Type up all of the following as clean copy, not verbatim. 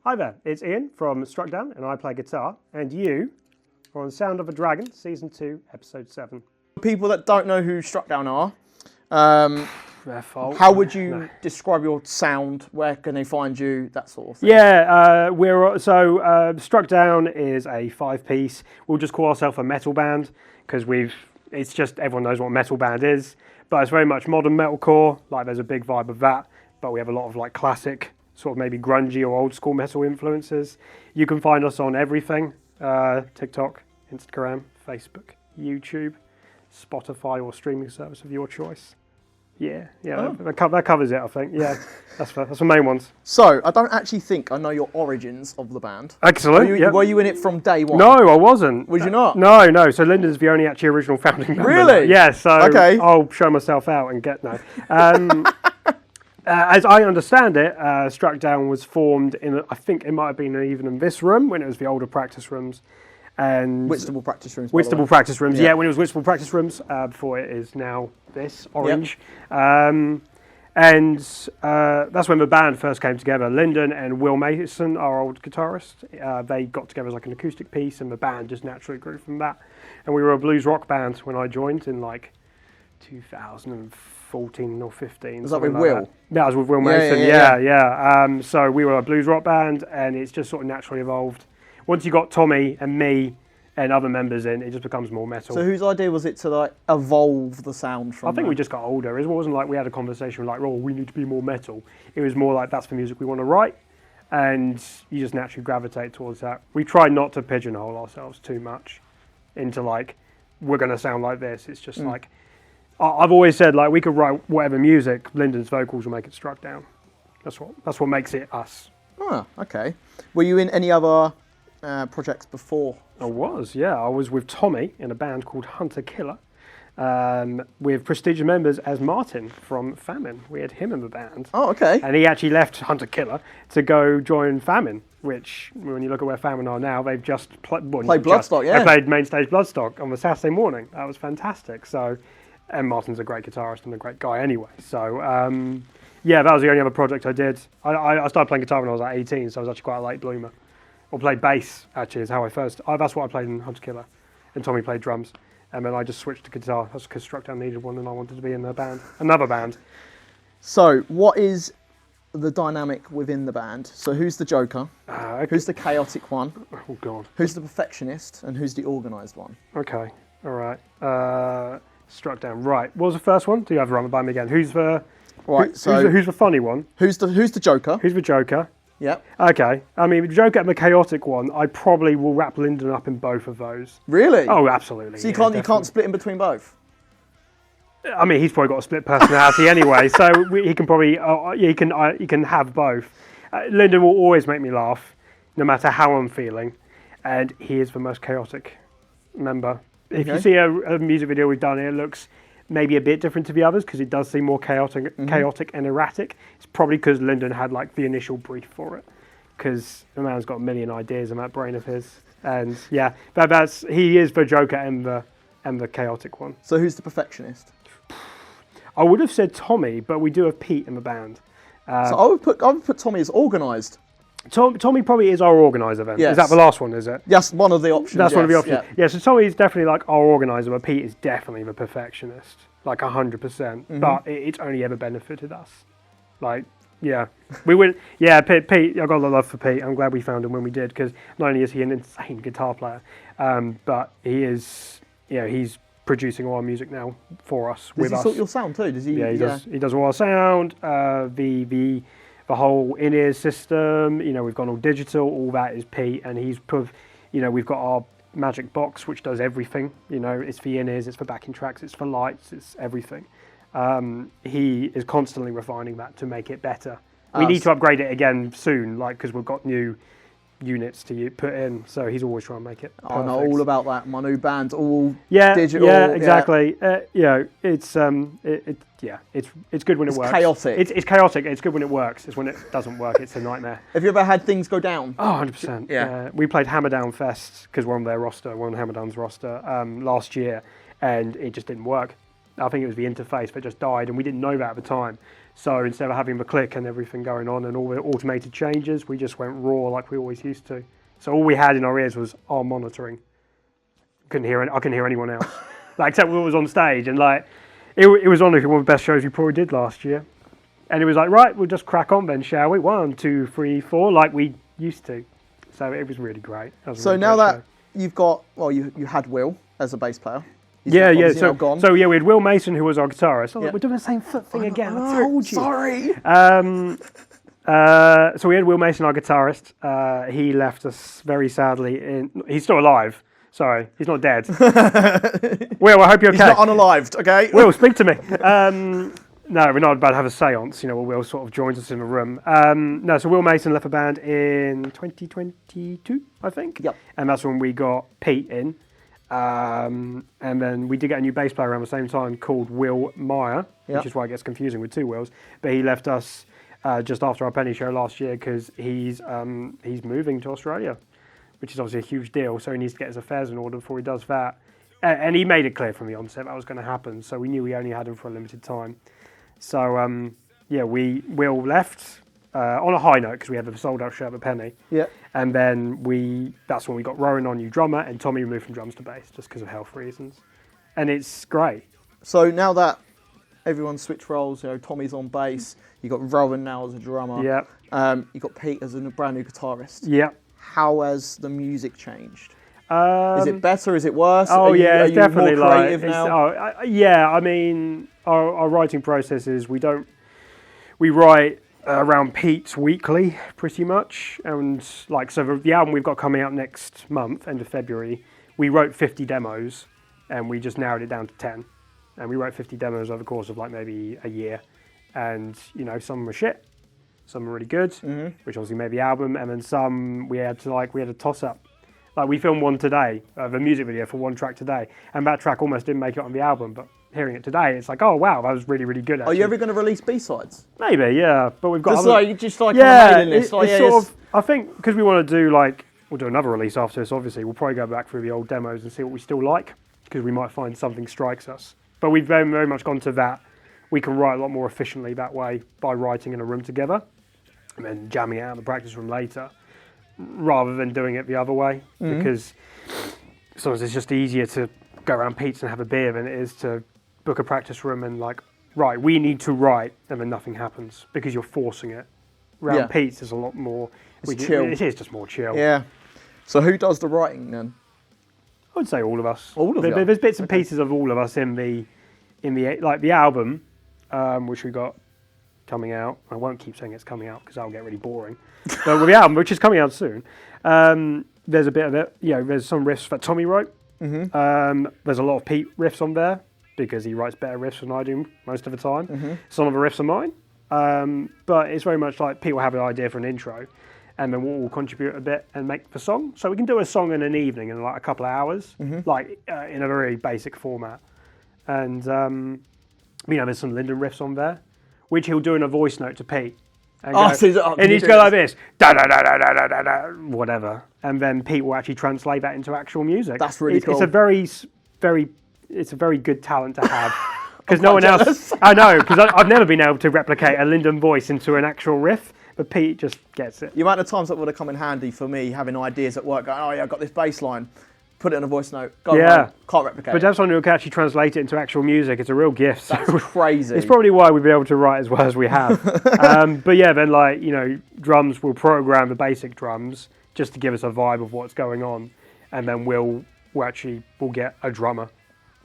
Hi there, it's Ian from Struck Down and I play guitar, and you are on Sound of a Dragon, Season 2, Episode 7. People that don't know who Struck Down are, Their fault. how would you describe your sound? Where can they find you? That sort of thing. Yeah, Struck Down is a 5-piece. We'll just call ourselves a metal band because it's just everyone knows what a metal band is, but it's very much modern metalcore. Like there's a big vibe of that, but we have a lot of like classic, sort of maybe grungy or old school metal influences. You can find us on everything: TikTok, Instagram, Facebook, YouTube, Spotify, or streaming service of your choice. Yeah, that covers it, I think. Yeah, that's the main ones. So, I don't actually think I know your origins of the band. Excellent. Were you in it from day one? No, I wasn't. Was you not? No. So Lyndon's the only actually original founding member. Really? Yeah. So okay. I'll show myself out and get no. As I understand it, Struck Down was formed in, I think it might have been even in this room when it was the older practice rooms. And Whitstable practice rooms. Whitstable practice rooms, yeah, when it was Whitstable practice rooms, before it is now this, orange. Yep. That's when the band first came together. Lyndon and Will Mason, our old guitarist, they got together as like an acoustic piece, and the band just naturally grew from that. And we were a blues rock band when I joined in like 2014 or 15. Was that with Will? That was with Will Mason, yeah. So we were a blues rock band, and it's just sort of naturally evolved. Once you got Tommy and me and other members in, it just becomes more metal. So whose idea was it to like evolve the sound from? I think we just got older. It wasn't like we had a conversation like, oh, we need to be more metal. It was more like, that's the music we want to write, and you just naturally gravitate towards that. We try not to pigeonhole ourselves too much into like, we're going to sound like this. It's just like, I've always said like, we could write whatever music, Lyndon's vocals will make it Struck Down. That's what makes it us. Oh, okay. Were you in any other projects before? I was with Tommy in a band called Hunter Killer, with prestigious members as Martin from Famine. We had him in the band. Oh, okay. And he actually left Hunter Killer to go join Famine, which, when you look at where Famine are now, they've just played Bloodstock, yeah. They played main stage Bloodstock on the Saturday morning. That was fantastic. So, and Martin's a great guitarist and a great guy anyway. So, that was the only other project I did. I started playing guitar when I was like 18, so I was actually quite a late bloomer. Or played bass, actually, is how that's what I played in Hunter Killer. And Tommy played drums. And then I just switched to guitar. That's because Struck Down needed one and I wanted to be in another band. So, what is the dynamic within the band? So, who's the Joker? Okay. Who's the chaotic one? Oh, God. Who's the perfectionist? And who's the organised one? Okay, all right. Struck Down. Right, what was the first one? Do you have to run it by me again? Who's the who's the funny one? Who's the Joker? Who's the Joker? Yep. Okay. I mean, the Joker and the chaotic one, I probably will wrap Lyndon up in both of those. Really? Oh, absolutely. So you can't split in between both? I mean, he's probably got a split personality anyway, so he can probably he can have both. Lyndon will always make me laugh, no matter how I'm feeling, and he is the most chaotic member. If you see a music video we've done, it looks maybe a bit different to the others because it does seem more chaotic and erratic. It's probably because Lyndon had like the initial brief for it, because the man's got a million ideas in that brain of his, and he is the Joker and the chaotic one. So who's the perfectionist? I would have said Tommy, but we do have Pete in the band. So I would put Tommy as organised. Tommy probably is our organiser then. Yes. Is that the last one, is it? That's one of the options. That's one of the options. Yeah, so Tommy is definitely like our organiser, but Pete is definitely the perfectionist. Like 100%. Mm-hmm. But it's only ever benefited us. Like, yeah. We went, yeah, Pete, I've got a lot of love for Pete. I'm glad we found him when we did, because not only is he an insane guitar player, but he is, he's producing all our music now for us, with us. Does he sort your sound too? Does he? Yeah, he does all our sound, the whole in-ear system, we've gone all digital, all that is Pete, and he's we've got our magic box which does everything, it's for in-ears, it's for backing tracks, it's for lights, it's everything. He is constantly refining that to make it better. We need to upgrade it again soon, because we've got new units to put in, so he's always trying to make it perfect. I know all about that. My new band's all digital. Yeah, exactly. It's good when it works. Chaotic. It's chaotic. It's good when it works. It's when it doesn't work, it's a nightmare. Have you ever had things go down? Oh, 100%. Yeah. We played Hammerdown Fest because we're on their roster, we're on Hammerdown's roster last year, and it just didn't work. I think it was the interface that just died, and we didn't know that at the time. So instead of having the click and everything going on and all the automated changes, we just went raw like we always used to. So all we had in our ears was our monitoring. I couldn't hear anyone else, like except what was on stage. And like it was honestly one of the best shows we probably did last year. And it was like, right, we'll just crack on then, shall we? 1, 2, 3, 4, like we used to. So it was really great. So now that you've got, well, you had Will as a bass player. Yeah. So yeah, we had Will Mason, who was our guitarist. We're doing the same foot thing again. I told you. Sorry. So we had Will Mason, our guitarist. He left us very sadly. He's still alive. Sorry, he's not dead. Will, I hope you're okay. He's not unalived, okay? Will, speak to me. No, we're not about to have a seance, where Will sort of joins us in a room. No, so Will Mason left the band in 2022, I think. Yep. And that's when we got Pete in. And then we did get a new bass player around the same time called Will Meyer, which is why it gets confusing with 2 Wills. But he left us just after our Penny show last year because he's moving to Australia, which is obviously a huge deal. So he needs to get his affairs in order before he does that. And he made it clear from the onset that was going to happen. So we knew we only had him for a limited time. So Will left on a high note because we had a sold out show at Penny. Yeah. And then that's when we got Rowan, our new drummer, and Tommy moved from drums to bass just because of health reasons. And it's great. So now that everyone's switched roles, Tommy's on bass, you got Rowan now as a drummer. Yeah. You got Pete as a brand new guitarist. Yeah. How has the music changed? Is it better? Is it worse? It's definitely more creative now? I mean, our writing process is we write around Pete's weekly, pretty much, and so the album we've got coming out next month, end of February, we wrote 50 demos, and we just narrowed it down to 10, and we wrote 50 demos over the course of maybe a year, and some were shit, some were really good, which obviously made the album, and then some we had a toss up. Like we filmed one today, the music video for one track today, and that track almost didn't make it on the album, but hearing it today, it's like, oh wow, that was really, really good. Actually. Are you ever going to release B-sides? Maybe, yeah, but we've got on a mailing list. I think because we want to do we'll do another release after this. Obviously, we'll probably go back through the old demos and see what we still like, because we might find something strikes us. But we've very, very much gone to that. We can write a lot more efficiently that way by writing in a room together, and then jamming it out in the practice room later, rather than doing it the other way, because sometimes it's just easier to go around Pete's and have a beer than it is to book a practice room and right, we need to write, and then nothing happens because you're forcing it. Around Pete's is a lot more. Chill. It is just more chill. Yeah. So who does the writing then? I would say all of us. All of you. There's bits and pieces of all of us in the album, which we got coming out. I won't keep saying it's coming out because that'll get really boring. But with the album, which is coming out soon, there's a bit of it. There's some riffs that Tommy wrote. There's a lot of Pete riffs on there because he writes better riffs than I do most of the time. Some of the riffs are mine, but it's very much like Pete will have an idea for an intro, and then we'll contribute a bit and make the song. So we can do a song in an evening in a couple of hours, in a very basic format. And there's some Lyndon riffs on there, which he'll do in a voice note to Pete. And he'd go like this, da da da da da da da, whatever, and then Pete will actually translate that into actual music. That's really cool. It's a very good talent to have, because no one else. I know, because I've never been able to replicate a Lyndon voice into an actual riff, but Pete just gets it. The amount of times that would have come in handy for me having ideas at work, going, oh yeah, I've got this bass line. Put it in a voice note. Go on, can't replicate. But that's someone who can actually translate it into actual music. It's a real gift. That's crazy. It's probably why we've been able to write as well as we have. But yeah, then drums, we'll program the basic drums just to give us a vibe of what's going on, and then we'll get a drummer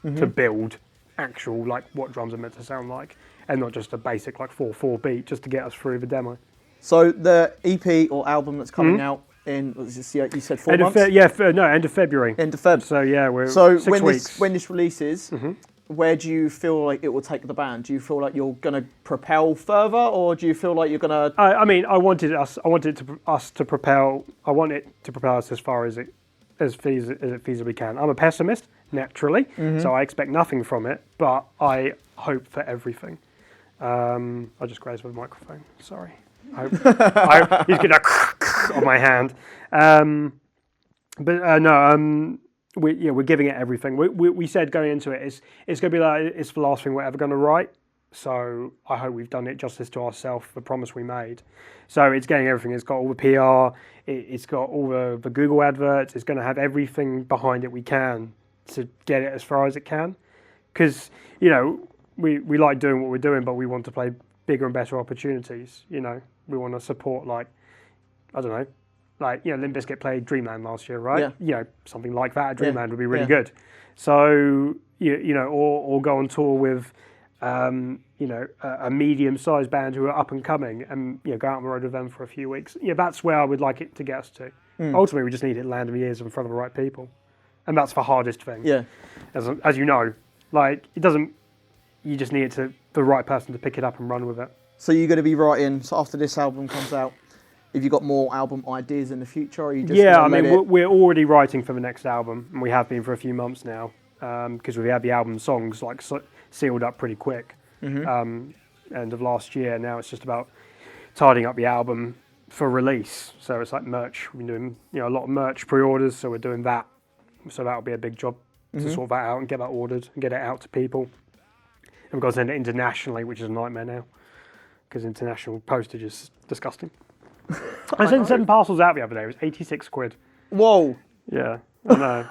to build actual what drums are meant to sound like, and not just a basic 4/4 beat just to get us through the demo. So the EP or album that's coming out. You said 4 months? End of February. End of Feb. So yeah, we're 6 weeks. When this releases, where do you feel like it will take the band? Do you feel like you're going to propel further, or do you feel like you're going to? I want it to propel us as far as it feasibly can. I'm a pessimist naturally, so I expect nothing from it, but I hope for everything. I just grazed with the microphone. Sorry. He's gonna on my hand, we're giving it everything. We said going into it, it's gonna be it's the last thing we're ever gonna write. So I hope we've done it justice to ourselves, the promise we made. So it's getting everything. It's got all the PR, it's got all the Google adverts, it's going to have everything behind it we can to get it as far as it can. Because, you know, we like doing what we're doing, but we want to play bigger and better opportunities. You know, we want to support, like, I don't know, like, you know, Limp Bizkit played Dreamland last year, right? Yeah. You know, something like that at Dreamland would be really Yeah. good. So, you know, or go on tour with, you know, a medium-sized band who are up and coming, and, you know, go out on the road with them for a few weeks. Yeah, that's where I would like it to get us to. Ultimately, we just need it to land in the ears in front of the right people, and that's the hardest thing. Yeah. As you know, like, it doesn't. You just need it to the right person to pick it up and run with it. So you're going to be writing. So after this album comes out, have you got more album ideas in the future? Or are you just Yeah, I gonna mean, let it... we're already writing for the next album, and we have been for a few months now, because we had the album songs like sealed up pretty quick. End of last year. Now it's just about tidying up the album for release. So it's like merch. We've been doing, you know, a lot of merch pre-orders, so we're doing that. So that'll be a big job to sort that out and get that ordered and get it out to people. And we've got to send it internationally, which is a nightmare now, because international postage is disgusting. I sent 7 parcels out the other day. It was 86 quid. Whoa. Yeah, I know.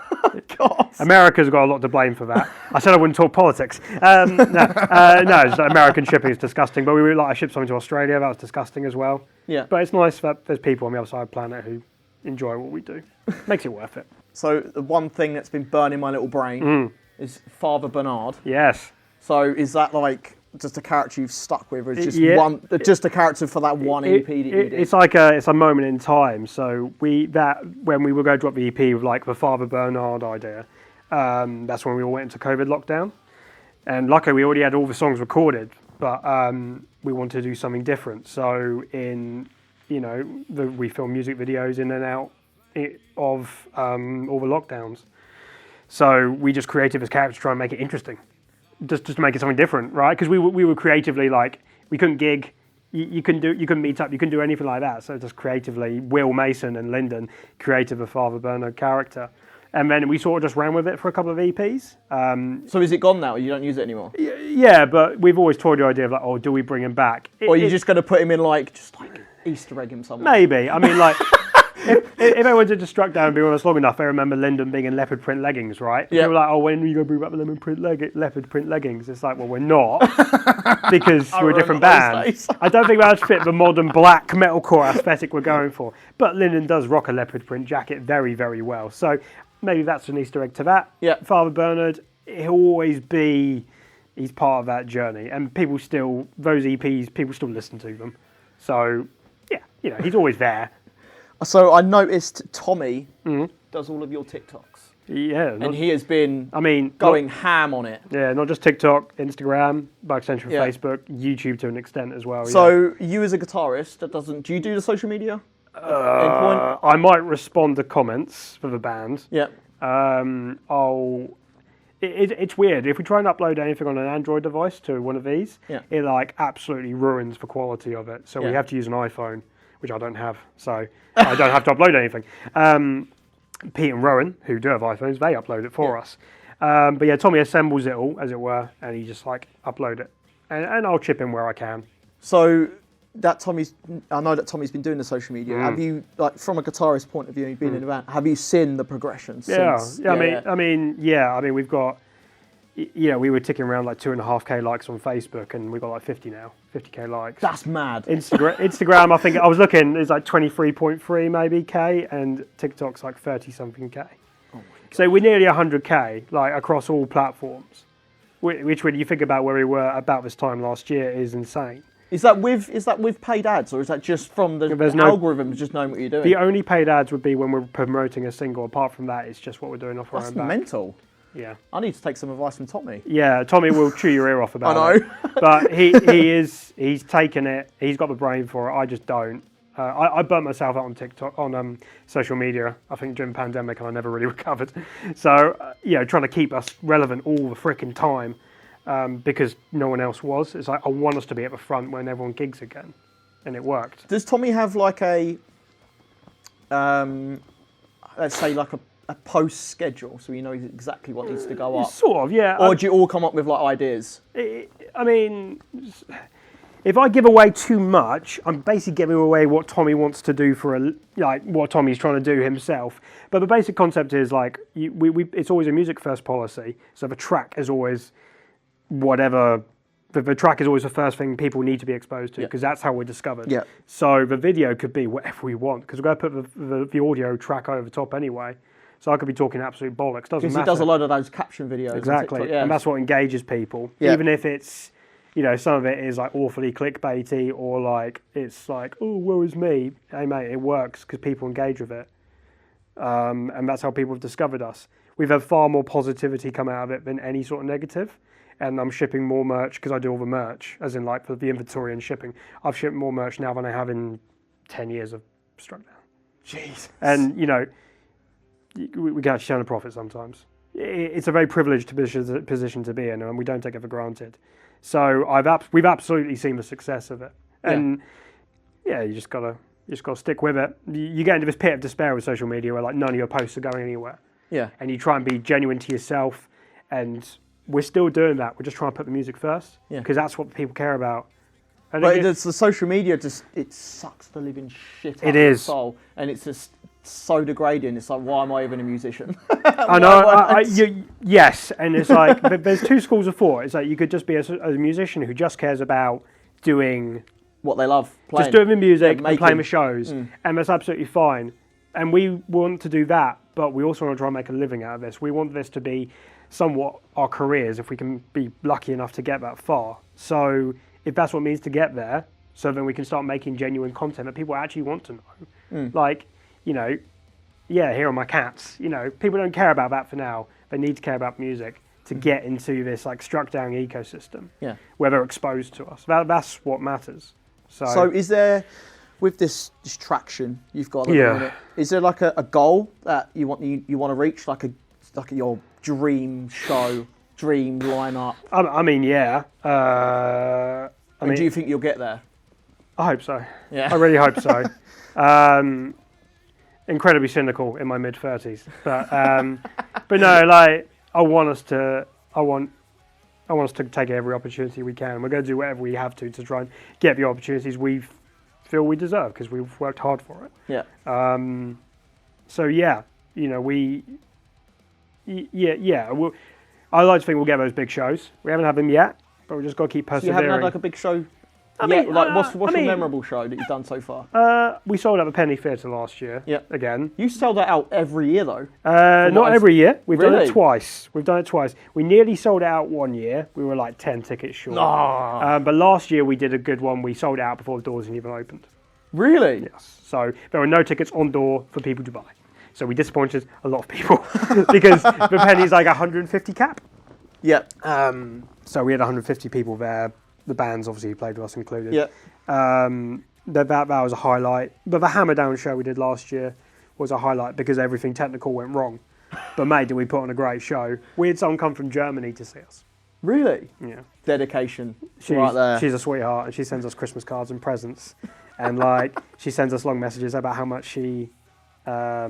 God. America's got a lot to blame for that. I said I wouldn't talk politics. No, just American shipping is disgusting. But I shipped something to Australia. That was disgusting as well. Yeah. But it's nice that there's people on the other side of the planet who enjoy what we do. Makes it worth it. So the one thing that's been burning my little brain is Father Bernard. Yes. So is that like just a character you've stuck with, or is just Yeah. just a character for that one EP that you did? It's like it's a moment in time. So when we were going to drop the EP with like the Father Bernard idea, that's when we all went into COVID lockdown. And luckily we already had all the songs recorded, but we wanted to do something different. So we filmed music videos in and out of all the lockdowns. So we just created this character to try and make it interesting. Just to make it something different, right? Because we were creatively, like, we couldn't gig, you couldn't meet up, you couldn't do anything like that. So just creatively, Will Mason and Lyndon created the Father Bernard character, and then we sort of just ran with it for a couple of EPs. So is it gone now? You don't use it anymore? Yeah, but we've always toyed the idea of like, oh, do we bring him back? Or are you just going to put him in just Easter egg him somewhere? Maybe. I mean, like. If anyone did just struck down and be with us long enough, they remember Lyndon being in leopard print leggings, right? Yeah. They were like, oh, when are you going to bring back the leopard print leggings? It's like, well, we're not, because we're a different band. I don't think that would fit the modern black metalcore aesthetic we're going for. But Lyndon does rock a leopard print jacket very, very well. So maybe that's an Easter egg to that. Yeah. Father Bernard, he'll always be, he's part of that journey. And people still, those EPs, people still listen to them. So, yeah, you know, he's always there. So I noticed Tommy does all of your TikToks. Yeah. And he has been going ham on it. Yeah, not just TikTok, Instagram, by extension Yeah. Facebook, YouTube to an extent as well. So you as a guitarist, do you do the social media? I might respond to comments for the band. Yeah. It's weird. If we try and upload anything on an Android device to one of these, Yeah. it like absolutely ruins the quality of it. So we Yeah. have to use an iPhone, which I don't have. So I don't have to upload anything. Pete and Rowan, who do have iPhones, they upload it for us. But yeah, Tommy assembles it all, as it were, and he just like upload it. And I'll chip in where I can. So I know that Tommy's been doing the social media. Have you, like, from a guitarist point of view, you've been in the band, have you seen the progression since? I mean, we've got, we were ticking around like 2.5k likes on Facebook, and we've got like 50k likes. That's mad. Instagram, I think I was looking, is like 23.3 maybe k, and TikTok's like 30 something k. Oh my God. So we're nearly 100k, like across all platforms, which when you think about where we were about this time last year is insane. Is that with paid ads, or is that just from the algorithms just knowing what you're doing? The only paid ads would be when we're promoting a single. Apart from that, it's just what we're doing off our own back. That's mental. Yeah. I need to take some advice from Tommy. Yeah, Tommy will chew your ear off about I know. it. But he's taken it. He's got the brain for it. I just don't. I burnt myself out on TikTok, on social media, I think during the pandemic, and I never really recovered. So, trying to keep us relevant all the freaking time. Because no one else was. It's like, I want us to be at the front when everyone gigs again. And it worked. Does Tommy have like a, let's say like a post schedule so you know exactly what needs to go up? Sort of, yeah. Or do you all come up with like ideas? I mean, if I give away too much, I'm basically giving away what Tommy wants to do what Tommy's trying to do himself. But the basic concept is like it's always a music first policy. So the track is always whatever. The track is always the first thing people need to be exposed to because that's how we're discovered. Yeah. So the video could be whatever we want because we're going to put the audio track over the top anyway. So I could be talking absolute bollocks. Doesn't matter. Because he does a lot of those caption videos. Exactly. TikTok, yeah. And that's what engages people. Yeah. Even if it's, some of it is like awfully clickbaity or like it's like, oh, woe is me. Hey, mate, it works because people engage with it. And that's how people have discovered us. We've had far more positivity come out of it than any sort of negative. And I'm shipping more merch because I do all the merch, as in like for the inventory and shipping. I've shipped more merch now than I have in 10 years of Struck Down. Jesus. And, we can actually turn a profit sometimes. It's a very privileged position to be in, and we don't take it for granted. So we've absolutely seen the success of it, and you just gotta stick with it. You get into this pit of despair with social media where like none of your posts are going anywhere. Yeah. And you try and be genuine to yourself, and we're still doing that. We're just trying to put the music first, because that's what people care about. And but it's the social media it sucks the living shit out of your soul, and it's just so degrading. It's like, why am I even a musician? I know. Yes, and it's like there's two schools of thought. It's like you could just be a musician who just cares about doing what they love, playing. Just doing the music and playing the shows, and that's absolutely fine. And we want to do that, but we also want to try and make a living out of this. We want this to be somewhat our careers, if we can be lucky enough to get that far. So if that's what it means to get there, so then we can start making genuine content that people actually want to know. Like, here are my cats. People don't care about that for now. They need to care about music to get into this like struck down ecosystem where they're exposed to us. That's what matters. So is there, with this traction you've got at the moment, is there like a goal that you want to reach, like your dream show, dream lineup? I mean, yeah. Do you think you'll get there? I hope so. Yeah. I really hope so. Incredibly cynical in my mid-30s, but no, like I want us to take every opportunity we can. We're going to do whatever we have to try and get the opportunities we feel we deserve because we've worked hard for it. Yeah. I like to think we'll get those big shows. We haven't had them yet, but we just got to keep persevering. So you haven't had like a big show? What's your memorable show that you've done so far? We sold out the Penny Theatre last year. Yeah. Again. You sell that out every year though. Not every year. We've done Really? it twice. We nearly sold it out one year. We were like 10 tickets short. But last year we did a good one. We sold it out before the doors had even opened. Really? Yes. So there were no tickets on door for people to buy. So we disappointed a lot of people because the Penny's like 150 cap. Yeah. So we had 150 people there. The bands obviously who played with us included. Yeah. That was a highlight. But the Hammer Down show we did last year was a highlight because everything technical went wrong. But mate, did we put on a great show. We had someone come from Germany to see us. Really? Yeah. Dedication. Right there. She's a sweetheart and she sends us Christmas cards and presents. And like she sends us long messages about how much what our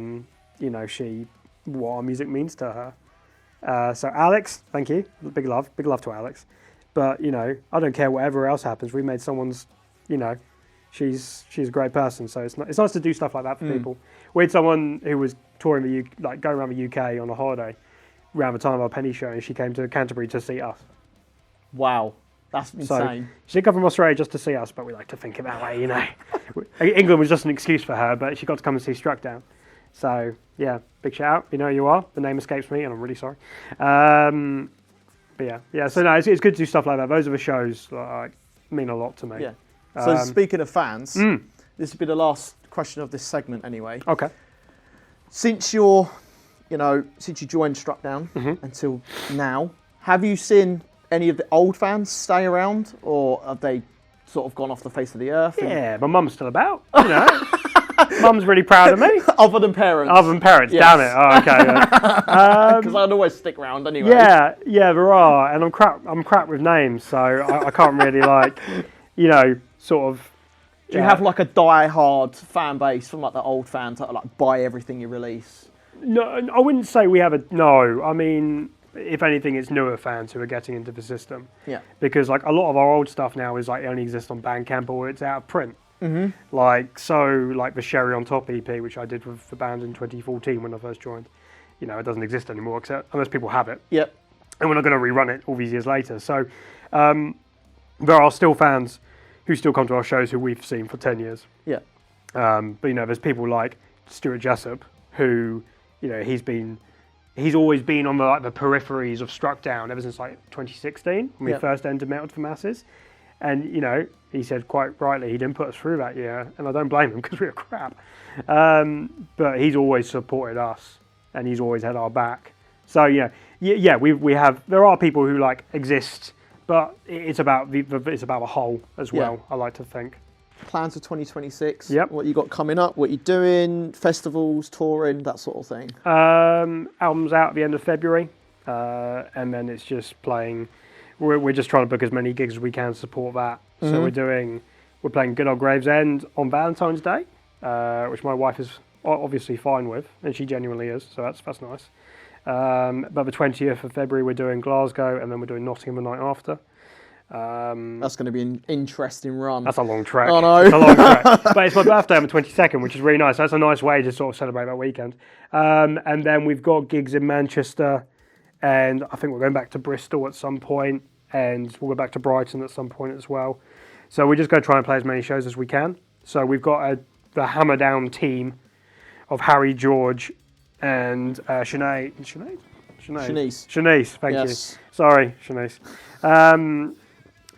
music means to her. So Alex, thank you. Big love to Alex. But, I don't care whatever else happens. We made someone's, she's a great person. So it's nice to do stuff like that for people. We had someone who was touring going around the UK on a holiday around the time of our Penny show, and she came to Canterbury to see us. Wow. That's insane. So she did come from Australia just to see us, but we like to think it that way, England was just an excuse for her, but she got to come and see Struck Down. So, yeah, big shout out. You know who you are. The name escapes me, and I'm really sorry. But yeah. So no, it's good to do stuff like that. Those are the shows that mean a lot to me. Yeah. So speaking of fans, this will be the last question of this segment anyway. Okay. Since you joined Struck Down until now, have you seen any of the old fans stay around, or have they sort of gone off the face of the earth? Yeah, my mum's still about. Mum's really proud of me. Other than parents. Yes. Damn it. Oh, okay. Because I'd always stick around anyway. Yeah, there are, and I'm crap with names, so I can't really sort of. Do you have like a die-hard fan base from like the old fans that like buy everything you release? No, I wouldn't say we have a no. I mean, if anything, it's newer fans who are getting into the system. Yeah. Because like a lot of our old stuff now is like only exists on Bandcamp or it's out of print. Mm-hmm. Like the Sherry on Top EP, which I did with the band in 2014 when I first joined. It doesn't exist anymore except unless people have it. Yep. And we're not going to rerun it all these years later. So there are still fans who still come to our shows who we've seen for 10 years. Yeah. But there's people like Stuart Jessup who, he's always been on the peripheries of Struck Down ever since like 2016 when we first entered Metal for Masses. And, he said quite rightly he didn't put us through that year, and I don't blame him because we were crap. But he's always supported us, and he's always had our back. So we have. There are people who like exist, but it's about the whole as well. Yeah. I like to think. Plans for 2026. Yep. What you got coming up? What you doing? Festivals, touring, that sort of thing. Album's out at the end of February, and then it's just playing. We're just trying to book as many gigs as we can to support that. Mm-hmm. So we're playing Good Old Gravesend on Valentine's Day, which my wife is obviously fine with, and she genuinely is. So that's nice. But the 20th of February we're doing Glasgow, and then we're doing Nottingham the night after. That's going to be an interesting run. That's a long trek. Oh no! It's a long trek. But it's my birthday on the 22nd, which is really nice. That's a nice way to sort of celebrate that weekend. And then we've got gigs in Manchester, and I think we're going back to Bristol at some point, and we'll go back to Brighton at some point as well. So we're just going to try and play as many shows as we can. So we've got the Hammer Down team of Harry, George, and Sinead. Shanice, thank you. Sorry, Shanice.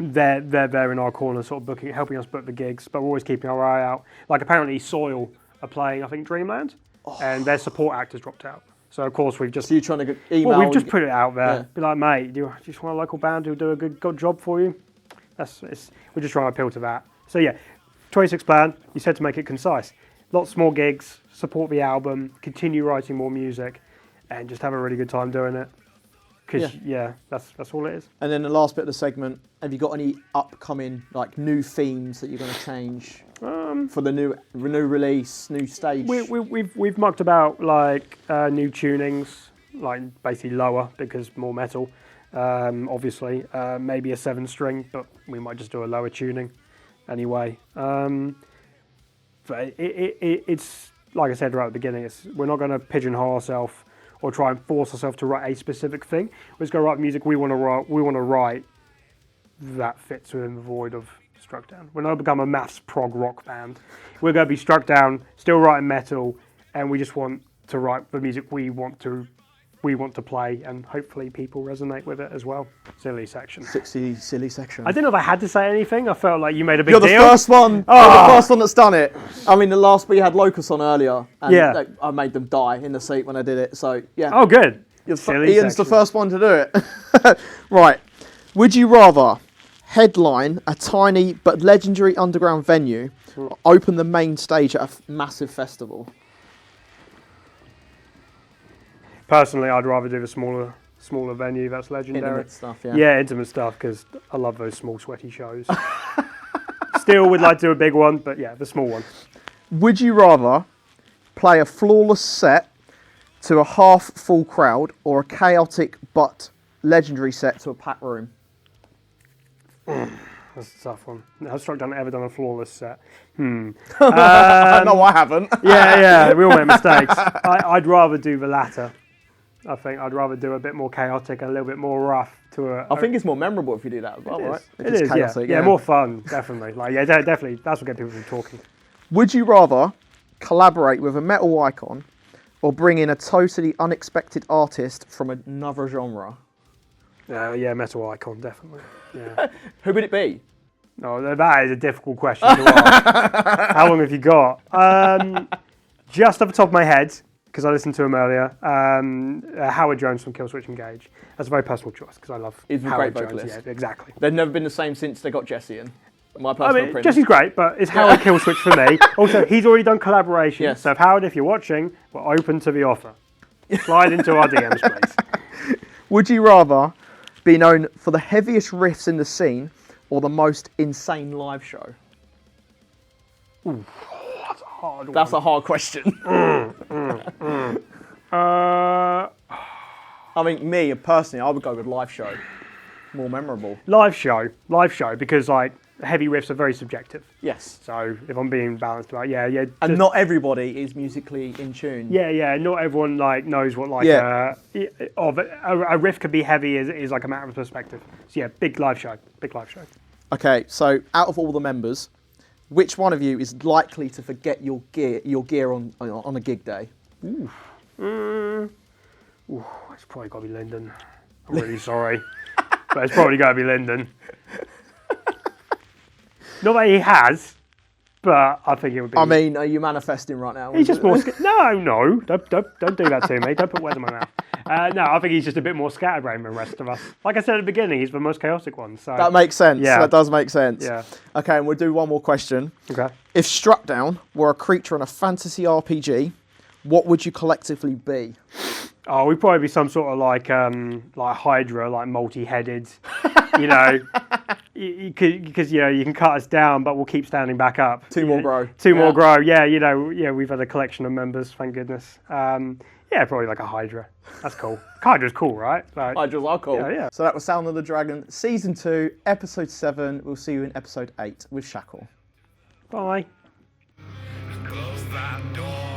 They're in our corner, sort of helping us book the gigs, but we're always keeping our eye out. Like apparently Soil are playing, I think, Dreamland, and their support act has dropped out. So of course we've just. So you're trying to email. Well, we've just put it out there. Yeah. Be like, mate, do you just want a local band who'll do a good job for you? We're just trying to appeal to that. So yeah, 26 plan. You said to make it concise. Lots more gigs, support the album, continue writing more music, and just have a really good time doing it. Because that's all it is. And then the last bit of the segment, have you got any upcoming like new themes that you're going to change for the new release, new stage? We've mucked about like new tunings, like basically lower because more metal. Obviously, maybe a 7-string, but we might just do a lower tuning anyway. But it's like I said right at the beginning. We're not going to pigeonhole ourselves or try and force ourselves to write a specific thing. We're just going to write music we want to write. We want to write that fits within the void of Struck Down. We're not going to become a maths prog rock band. We're going to be Struck Down, still writing metal, and we just want to write the music we want to play, and hopefully people resonate with it as well. Silly section. Silly section. I didn't know if I had to say anything. I felt like you made a big deal. You're the first one. Oh. You're the first one that's done it. I mean, we had Locust on earlier, and I made them die in the seat when I did it. So yeah. Oh, good. Ian's the first one to do it. Right. Would you rather headline a tiny but legendary underground venue, or open the main stage at a massive festival? Personally, I'd rather do the smaller venue. That's legendary. Intimate stuff, yeah. Yeah, intimate stuff, because I love those small, sweaty shows. Still would like to do a big one, but yeah, the small one. Would you rather play a flawless set to a half-full crowd, or a chaotic but legendary set to a packed room? That's a tough one. Has Struck Down ever done a flawless set? No, I haven't. Yeah, we all make mistakes. I'd rather do the latter. I think I'd rather do a bit more chaotic and a little bit more rough I think it's more memorable if you do that as well, right? It is, chaotic, yeah, more fun, definitely. Definitely, that's what gets people talking. Would you rather collaborate with a metal icon or bring in a totally unexpected artist from another genre? Metal icon, definitely. Yeah. Who would it be? No, that is a difficult question to ask. How long have you got? Just off the top of my head, because I listened to him earlier, Howard Jones from Killswitch Engage. That's a very personal choice, because I love He's Howard a great Jones. vocalist. Yeah, exactly. They've never been the same since they got Jesse in. My personal opinion. Jesse's great, but it's Howard Killswitch for me. Also, he's already done collaboration. Yes. So Howard, if you're watching, we're open to the offer. Slide into our DMs, please. Would you rather be known for the heaviest riffs in the scene or the most insane live show? Ooh, that's a hard one. That's a hard question. Uh, I mean, me personally, I would go with live show. More memorable. live show, because like heavy riffs are very subjective. Yes. So if I'm being balanced about, yeah. And not everybody is musically in tune. Yeah. Not everyone like knows what like Yeah. a riff could be heavy is like a matter of perspective. So yeah, big live show. Okay, so out of all the members, which one of you is likely to forget your gear on a gig day? It's probably got to be Lyndon. I'm really sorry, but it's probably got to be Lyndon. Not that he has, but I think it would be. I mean, are you manifesting right now? He's just more. No, don't do that to me. Don't put words in my mouth. No, I think he's just a bit more scatterbrained than the rest of us. Like I said at the beginning, he's the most chaotic one. So That makes sense. Yeah. That does make sense. Yeah. Okay, and we'll do one more question. Okay. If Struck Down were a creature in a fantasy RPG, what would you collectively be? Oh, we'd probably be some sort of like Hydra, like multi-headed. You know, because you can cut us down, but we'll keep standing back up. Two more grow. Two more grow. Yeah, we've had a collection of members, thank goodness. Yeah, probably like a Hydra. That's cool. Hydra's cool, right? Like, Hydras are cool. Yeah. So that was Sound of the Dragon, Season 2, Episode 7. We'll see you in Episode 8 with Shackle. Bye. Close that door.